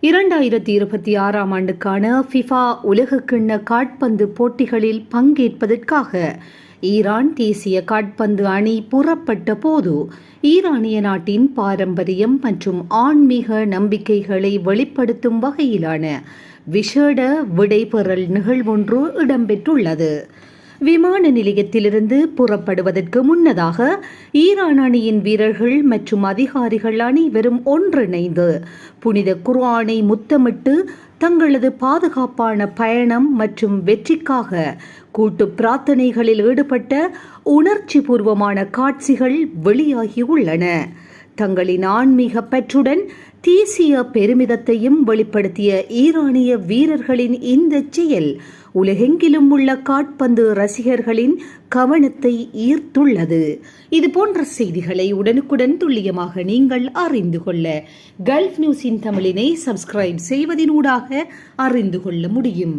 2026ஆம் ஆண்டுக்கான ஃபிஃபா உலகக்கிண்ண காற்பந்து போட்டிகளில் பங்கேற்பதற்காக ஈரான் தேசிய காற்பந்து அணி புறப்பட்ட போது ஈரானிய நாட்டின் பாரம்பரியம் மற்றும் ஆன்மீக நம்பிக்கைகளை வெளிப்படுத்தும் வகையிலான விசேட விடைபெறல் நிகழ்வொன்று இடம்பெற்றுள்ளது. விமான நிலையத்திலிருந்து புறப்படுவதற்கு முன்னதாக ஈரான் அணியின் வீரர்கள் மற்றும் அதிகாரிகள் அனைவரும் ஒன்றிணைந்து புனித குர்ஆனை முத்தமிட்டு தங்களது பாதுகாப்பான பயணம் மற்றும் வெற்றிக்காக கூட்டு பிரார்த்தனைகளில் ஈடுபட்ட உணர்ச்சி பூர்வமான காட்சிகள் வெளியாகியுள்ளன. தங்களின் ஆன்மீக பற்றுடன் தேசிய பெருமிதத்தையும் வெளிப்படுத்திய ஈரானிய வீரர்களின் இந்த செயல் உலகெங்கிலும் உள்ள காற்பந்து ரசிகர்களின் கவனத்தை ஈர்த்துள்ளது. இதுபோன்ற செய்திகளை உடனுக்குடன் துல்லியமாக நீங்கள் அறிந்து கொள்ள கல்ஃப் நியூஸின் தமிழினை சப்ஸ்கிரைப் செய்வதனூடாக அறிந்து கொள்ள முடியும்.